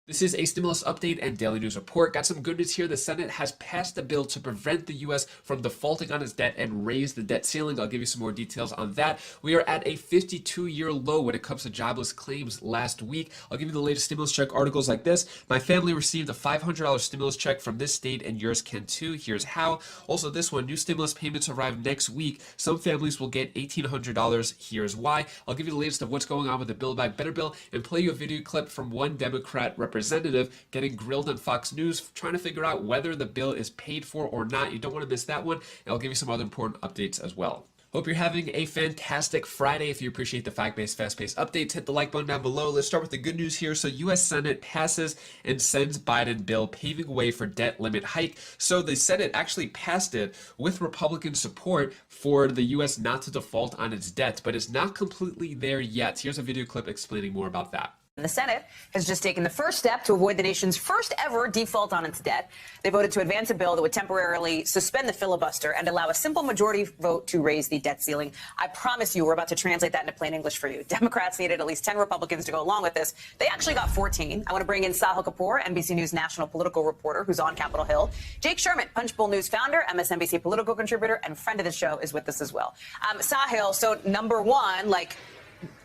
This is a stimulus update and daily news report. Got some good news here. The Senate has passed a bill to prevent the U.S. from defaulting on its debt and raise the debt ceiling. I'll give you some more details on that. We are at a 52-year low when it comes to jobless claims last week. I'll give you the latest stimulus check articles like this. My family received a $500 stimulus check from this state and yours can too. Here's how. Also, this one, new stimulus payments arrive next week. Some families will get $1,800. Here's why. I'll give you the latest of what's going on with the Build Back Better bill and play you a video clip from one Democrat representative getting grilled on Fox News, trying to figure out whether the bill is paid for or not. You don't want to miss that one, and I'll give you some other important updates as well. Hope you're having a fantastic Friday. If you appreciate the fact-based, fast-paced updates, hit the like button down below. Let's start with the good news here. So U.S. Senate passes and sends Biden bill paving way for debt limit hike. So the Senate actually passed it with Republican support for the U.S. not to default on its debt, but it's not completely there yet. Here's a video clip explaining more about that. The Senate has just taken the first step to avoid the nation's first ever default on its debt. They voted to advance a bill that would temporarily suspend the filibuster and allow a simple majority vote to raise the debt ceiling. I promise you, we're about to translate that into plain English for you. Democrats needed at least 10 Republicans to go along with this. They actually got 14. I want to bring in Sahil Kapoor, NBC News national political reporter who's on Capitol Hill. Jake Sherman, Punchbowl News founder, MSNBC political contributor, and friend of the show is with us as well. Sahil, so number one,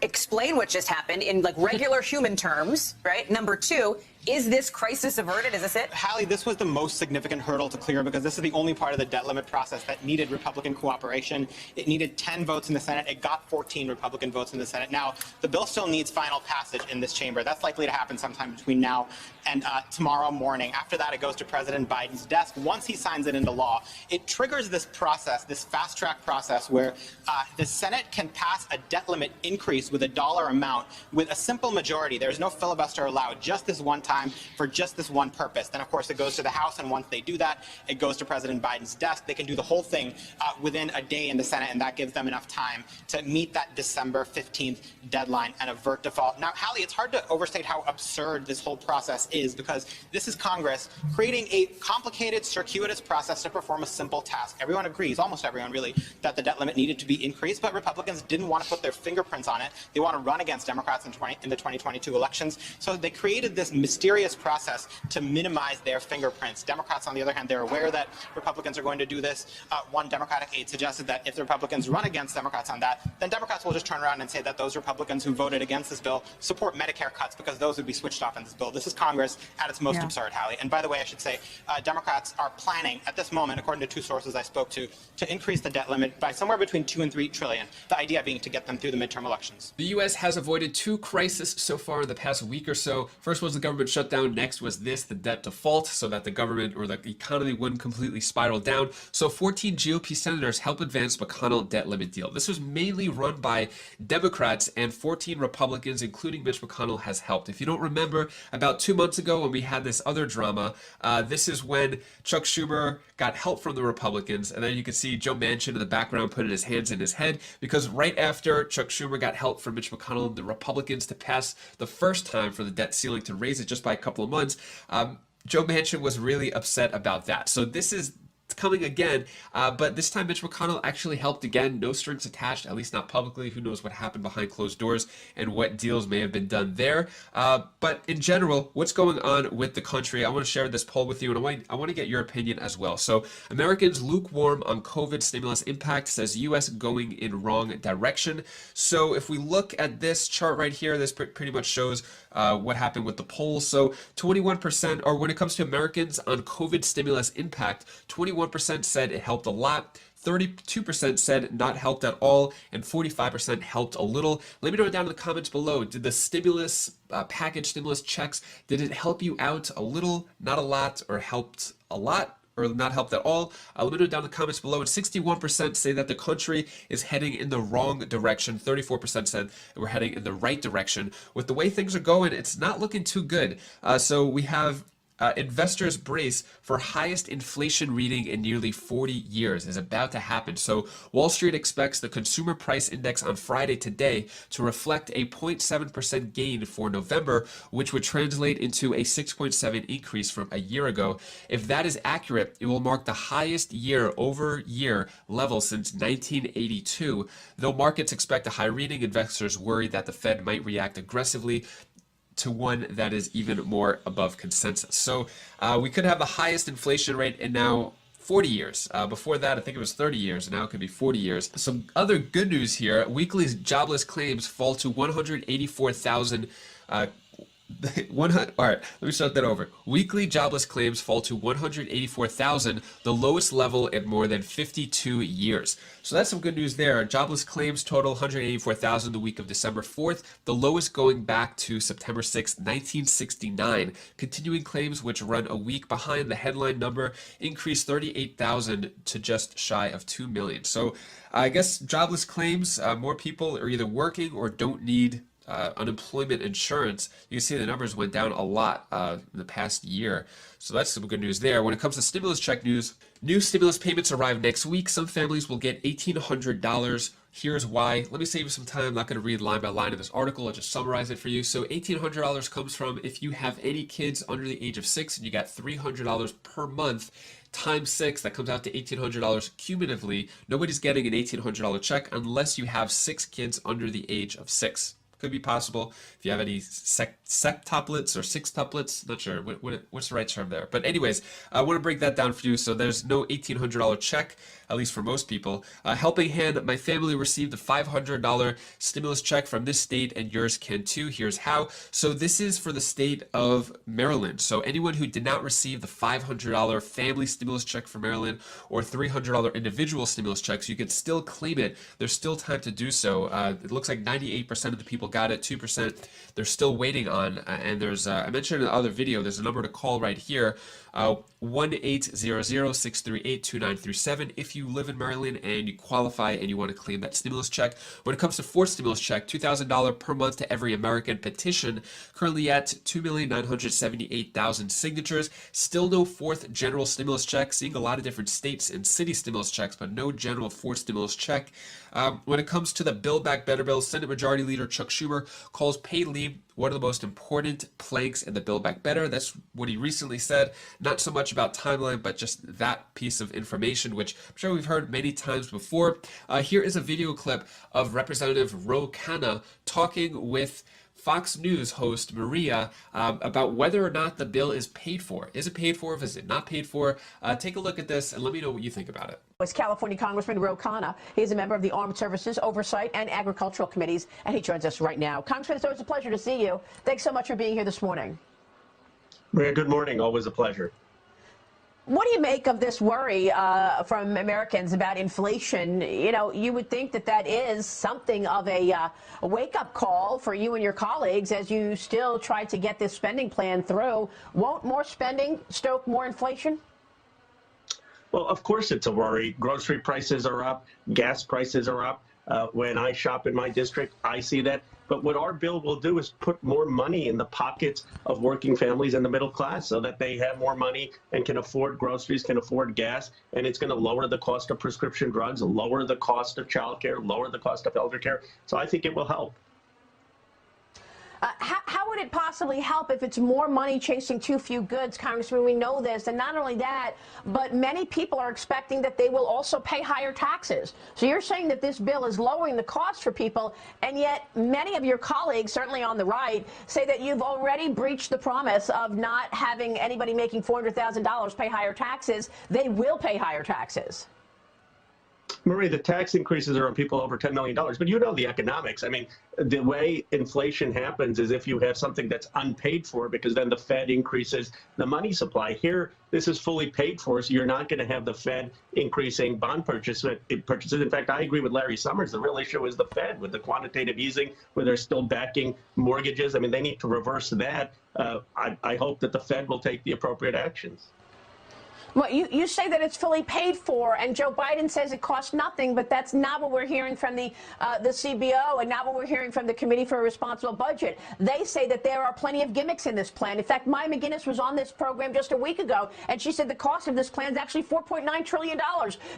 explain what just happened in regular human terms, right? Number two, is this crisis averted? Is this it? Hallie, this was the most significant hurdle to clear because this is the only part of the debt limit process that needed Republican cooperation. It needed 10 votes in the Senate. It got 14 Republican votes in the Senate. Now, the bill still needs final passage in this chamber. That's likely to happen sometime between now and tomorrow morning. After that, it goes to President Biden's desk. Once he signs it into law, it triggers this process, this fast-track process where the Senate can pass a debt limit increase with a dollar amount with a simple majority. There's no filibuster allowed, just this one time for just this one purpose. Then, of course, it goes to the House, and once they do that, it goes to President Biden's desk. They can do the whole thing within a day in the Senate, and that gives them enough time to meet that December 15th deadline and avert default. Now, Hallie, it's hard to overstate how absurd this whole process is because this is Congress creating a complicated, circuitous process to perform a simple task. Everyone agrees, almost everyone really, that the debt limit needed to be increased, but Republicans didn't want to put their fingerprints on it. They want to run against Democrats in the 2022 elections. So they created this mysterious process to minimize their fingerprints. Democrats, on the other hand, they're aware that Republicans are going to do this. One Democratic aide suggested that if the Republicans run against Democrats on that, then Democrats will just turn around and say that those Republicans who voted against this bill support Medicare cuts because those would be switched off in this bill. This is Congress at its most absurd, Hallie. And by the way, I should say, Democrats are planning at this moment, according to two sources I spoke to increase the debt limit by somewhere between 2 and 3 trillion. The idea being to get them through the midterm elections. The U.S. has avoided two crises so far in the past week or so. First was the government shutdown. Next was the debt default, so that the government or the economy wouldn't completely spiral down. So 14 GOP senators helped advance McConnell debt limit deal. This was mainly run by Democrats, and 14 Republicans, including Mitch McConnell, has helped. If you don't remember, about 2 months ago when we had this other drama, this is when Chuck Schumer got help from the Republicans, and then you can see Joe Manchin in the background putting his hands in his head, because right after Chuck Schumer got help from Mitch McConnell and the Republicans to pass the first time for the debt ceiling to raise it just by a couple of months, Joe Manchin was really upset about that. So this is coming again, but this time Mitch McConnell actually helped again. No strings attached, at least not publicly. Who knows what happened behind closed doors and what deals may have been done there. But in general, what's going on with the country? I want to share this poll with you, and I want to get your opinion as well. So Americans lukewarm on COVID stimulus impact, says U.S. going in wrong direction. So if we look at this chart right here, this pretty much shows what happened with the polls. So 21%, or when it comes to Americans on COVID stimulus impact, 21% said it helped a lot, 32% said not helped at all, and 45% helped a little. Let me know down in the comments below. Did the stimulus package, stimulus checks, did it help you out a little, not a lot, or helped a lot, or not helped at all? Let me know down in the comments below. And 61% say that the country is heading in the wrong direction. 34% said we're heading in the right direction. With the way things are going, it's not looking too good. So we have investors brace for highest inflation reading in nearly 40 years is about to happen. So Wall Street expects the consumer price index on Friday today to reflect a 0.7% gain for November, which would translate into a 6.7 increase from a year ago. If that is accurate, it will mark the highest year-over-year level since 1982. Though markets expect a high reading, investors worry that the Fed might react aggressively to one that is even more above consensus. So we could have the highest inflation rate in now 40 years. Before that, I think it was 30 years, and now it could be 40 years. Some other good news here, weekly jobless claims fall to 184,000. All right, let me start that over. Weekly jobless claims fall to 184,000, the lowest level in more than 52 years. So that's some good news there. Jobless claims total 184,000 the week of December 4th, the lowest going back to September 6th, 1969. Continuing claims, which run a week behind the headline number, increased 38,000 to just shy of 2 million. So I guess jobless claims, more people are either working or don't need unemployment insurance. You can see the numbers went down a lot in the past year. So that's some good news there. When it comes to stimulus check news, new stimulus payments arrive next week. Some families will get $1,800. Here's why. Let me save you some time. I'm not going to read line by line of this article. I'll just summarize it for you. So $1,800 comes from if you have any kids under the age of 6 and you got $300 per month times 6, that comes out to $1,800 cumulatively. Nobody's getting an $1,800 check unless you have 6 kids under the age of 6. Could be possible if you have any septuplets or sextuplets. Not sure what's the right term there. But anyways, I want to break that down for you. So there's no $1,800 check, at least for most people. Helping Hand, my family received a $500 stimulus check from this state, and yours can too. Here's how. So this is for the state of Maryland. So anyone who did not receive the $500 family stimulus check from Maryland or $300 individual stimulus checks, you can still claim it. There's still time to do so. It looks like 98% of the people got it, 2% they're still waiting on. And there's, I mentioned in the other video, there's a number to call right here, 1-800-638-2937 if you live in Maryland and you qualify and you want to claim that stimulus check. When it comes to fourth stimulus check, $2,000 per month to every American petition, currently at 2,978,000 signatures. Still no fourth general stimulus check, seeing a lot of different states and city stimulus checks, but no general fourth stimulus check. When it comes to the Build Back Better bill, Senate Majority Leader Chuck Schumer calls paid leave one of the most important planks in the Build Back Better. That's what he recently said. Not so much about timeline, but just that piece of information, which I'm sure we've heard many times before. Here is a video clip of Representative Ro Khanna talking with Fox News host Maria about whether or not the bill is paid for. Is it paid for? Is it not paid for? Take a look at this and let me know what you think about it. Was California Congressman Ro Khanna. He's a member of the Armed Services Oversight and Agricultural Committees, and he joins us right now. Congressman, it's always a pleasure to see you. Thanks so much for being here this morning. Maria, good morning. Always a pleasure. What do you make of this worry from Americans about inflation? You know, you would think that that is something of a wake-up call for you and your colleagues as you still try to get this spending plan through. Won't more spending stoke more inflation? Well, of course it's a worry. Grocery prices are up. Gas prices are up. When I shop in my district, I see that. But what our bill will do is put more money in the pockets of working families and the middle class so that they have more money and can afford groceries, can afford gas, and it's going to lower the cost of prescription drugs, lower the cost of childcare, lower the cost of elder care. So I think it will help. How would it possibly help if it's more money chasing too few goods, Congressman? We know this. And not only that, but many people are expecting that they will also pay higher taxes. So you're saying that this bill is lowering the cost for people, and yet many of your colleagues, certainly on the right, say that you've already breached the promise of not having anybody making $400,000 pay higher taxes. They will pay higher taxes. Marie, the tax increases are on people over $10 million, but you know the economics. I mean, the way inflation happens is if you have something that's unpaid for, because then the Fed increases the money supply. Here, this is fully paid for, so you're not going to have the Fed increasing bond purchases. In fact, I agree with Larry Summers. The real issue is the Fed with the quantitative easing, where they're still backing mortgages. I mean, they need to reverse that. I hope that the Fed will take the appropriate actions. Well, you say that it's fully paid for, and Joe Biden says it costs nothing, but that's not what we're hearing from the CBO and not what we're hearing from the Committee for a Responsible Budget. They say that there are plenty of gimmicks in this plan. In fact, Maya McGuinness was on this program just a week ago, and she said the cost of this plan is actually $4.9 trillion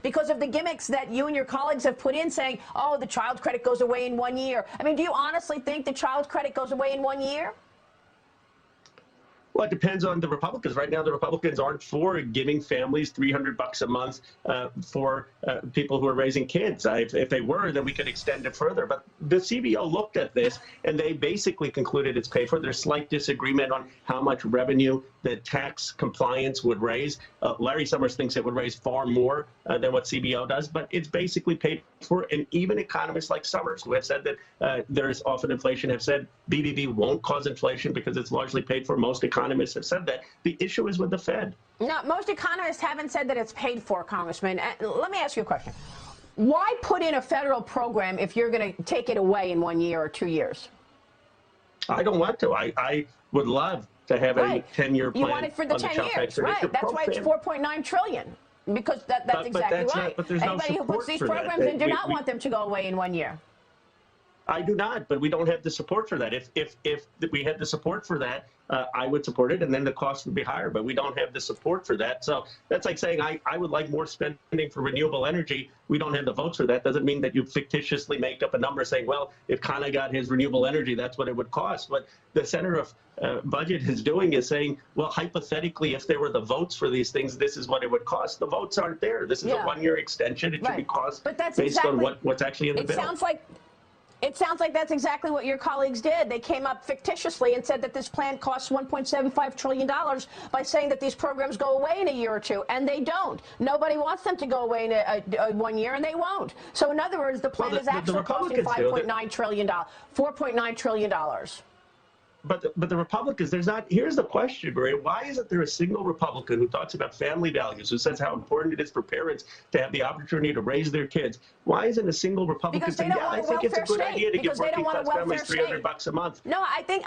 because of the gimmicks that you and your colleagues have put in, saying, oh, the child credit goes away in 1 year. I mean, do you honestly think the child credit goes away in 1 year? Well, it depends on the Republicans. Right now, the Republicans aren't for giving families $300 a month for people who are raising kids. If they were, then we could extend it further. But the CBO looked at this, and they basically concluded it's paid for. There's slight disagreement on how much revenue the tax compliance would raise. Larry Summers thinks it would raise far more than what CBO does, but it's basically paid for. And even economists like Summers, who have said that there's often inflation, have said BBB won't cause inflation because it's largely paid for. Most economists have said that. The issue is with the Fed. No, most economists haven't said that it's paid for, Congressman. Let me ask you a question. Why put in a federal program if you're going to take it away in 1 year or 2 years? I don't want to. I would love to have a 10-year plan. You want it for the 10 years, right? That's why it's $4.9 trillion. Because that's exactly right. But there's no Anybody who puts these support for programs that. in do not want them to go away in 1 year. I do not, but we don't have the support for that. If we had the support for that, I would support it, and then the cost would be higher. But we don't have the support for that. So that's like saying I would like more spending for renewable energy. We don't have the votes for that. Doesn't mean that you fictitiously make up a number saying, well, if Kana got his renewable energy, that's what it would cost. What the Center of Budget is doing is saying, well, hypothetically, if there were the votes for these things, this is what it would cost. The votes aren't there. This is a 1 year extension. It should be cost based on what's actually in the bill. It sounds like that's exactly what your colleagues did. They came up fictitiously and said that this plan costs $1.75 trillion by saying that these programs go away in a year or two, and they don't. Nobody wants them to go away in 1 year, and they won't. So in other words, the plan is actually costing $5.9 trillion, $4.9 trillion. But the Republicans, here's the question, Maria. Why isn't there a single Republican who talks about family values, who says how important it is for parents to have the opportunity to raise their kids? Why isn't a single Republican saying, yeah, I think it's a good idea to give working class families $300 a month? No, I think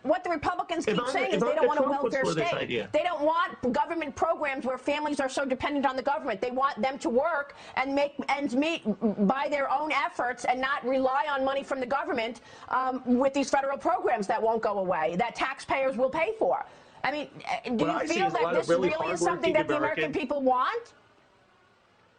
what the Republicans keep saying is they don't want a welfare state. They don't want government programs where families are so dependent on the government. They want them to work and make ends meet by their own efforts and not rely on money from the government with these federal programs that won't go away, that taxpayers will pay for. I mean, do you feel that this really is something that the American people want?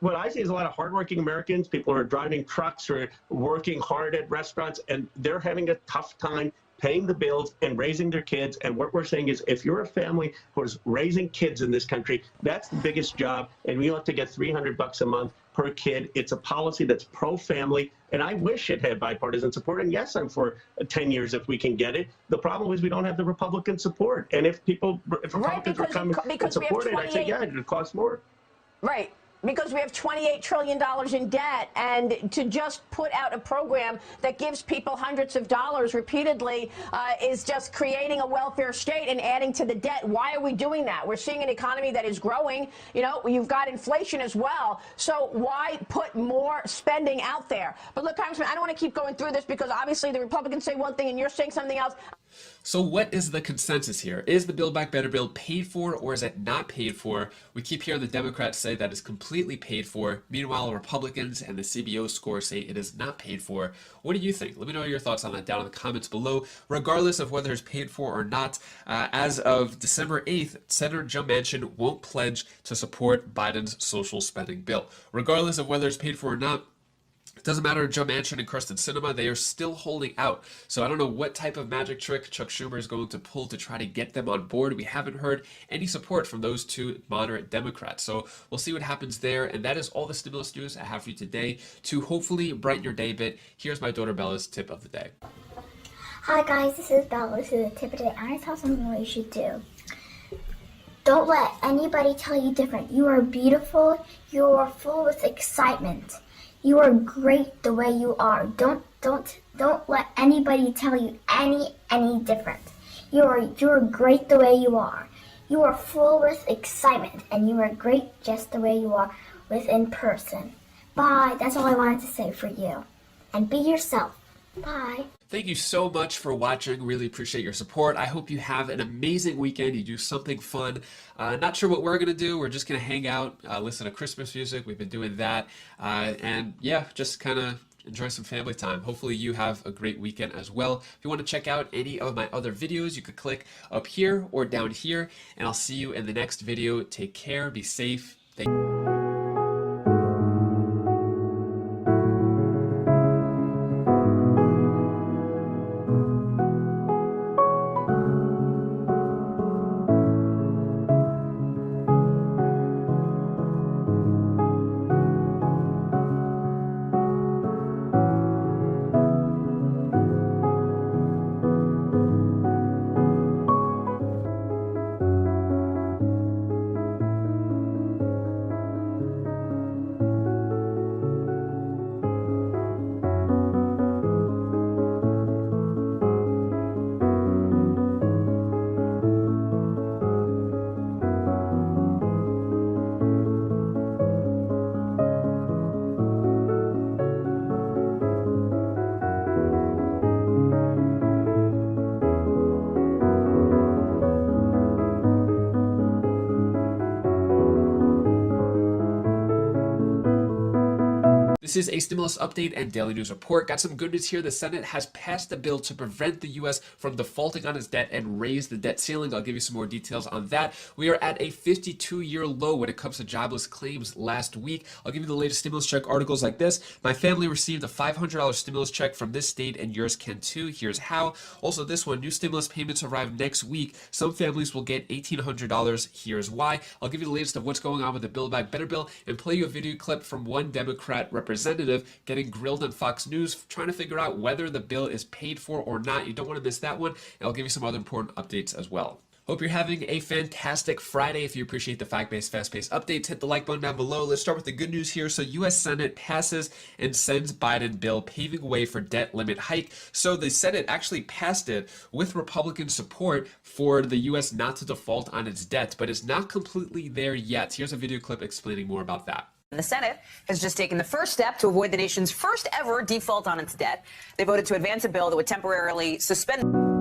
What I see is a lot of hardworking Americans, people who are driving trucks or working hard at restaurants, and they're having a tough time paying the bills and raising their kids. And what we're saying is, if you're a family who's raising kids in this country, that's the biggest job, and we ought to get $300 a month per kid. It's a policy that's pro-family, and I wish it had bipartisan support. And yes, I'm for 10 years if we can get it. The problem is we don't have the Republican support. And if Republicans would come and support it, I'd say, yeah, it would cost more. Right. Because we have $28 trillion in debt, and to just put out a program that gives people hundreds of dollars repeatedly is just creating a welfare state and adding to the debt. Why are we doing that? We're seeing an economy that is growing. You know, you've got inflation as well. So why put more spending out there? But look, Congressman, I don't want to keep going through this because obviously the Republicans say one thing and you're saying something else. So what is the consensus here? Is the Build Back Better bill paid for, or is it not paid for? We keep hearing the Democrats say that it's completely paid for. Meanwhile, Republicans and the CBO score say it is not paid for. What do you think? Let me know your thoughts on that down in the comments below. Regardless of whether it's paid for or not, as of December 8th, Senator Joe Manchin won't pledge to support Biden's social spending bill. Regardless of whether it's paid for or not, it doesn't matter, Joe Manchin and Kyrsten Sinema, they are still holding out. So I don't know what type of magic trick Chuck Schumer is going to pull to try to get them on board. We haven't heard any support from those two moderate Democrats. So we'll see what happens there. And that is all the stimulus news I have for you today. To hopefully brighten your day a bit, here's my daughter Bella's tip of the day. Hi guys, this is Bella. This is the tip of the day. I tell something what you should do. Don't let anybody tell you different. You are beautiful. You are full with excitement. You are great the way you are. Don't let anybody tell you any different. You are great the way you are. You are full with excitement, and you are great just the way you are within person. Bye. That's all I wanted to say for you. And be yourself. Bye. Thank you so much for watching. Really appreciate your support. I hope you have an amazing weekend. You do something fun. Not sure what we're going to do. We're just going to hang out, listen to Christmas music. We've been doing that. And yeah, just kind of enjoy some family time. Hopefully you have a great weekend as well. If you want to check out any of my other videos, you could click up here or down here. And I'll see you in the next video. Take care. Be safe. Thank you. This is a stimulus update and daily news report. Got some good news here. The Senate has passed a bill to prevent the U.S. from defaulting on its debt and raise the debt ceiling. I'll give you some more details on that. We are at a 52-year low when it comes to jobless claims last week. I'll give you the latest stimulus check articles like this. My family received a $500 stimulus check from this state and yours can too. Here's how. Also, this one, new stimulus payments arrive next week. Some families will get $1,800. Here's why. I'll give you the latest of what's going on with the Build Back Better bill and play you a video clip from one Democrat representative getting grilled on Fox News trying to figure out whether the bill is paid for or not. You don't want to miss that one, and I'll give you some other important updates as well. Hope you're having a fantastic Friday. If you appreciate the fact-based, fast-paced updates, hit the like button down below. Let's start with the good news here. So U.S. Senate passes and sends Biden bill paving way for debt limit hike. So the Senate actually passed it with Republican support for the U.S. not to default on its debt, but it's not completely there yet. Here's a video clip explaining more about that. The Senate has just taken the first step to avoid the nation's first ever default on its debt. They voted to advance a bill that would temporarily suspend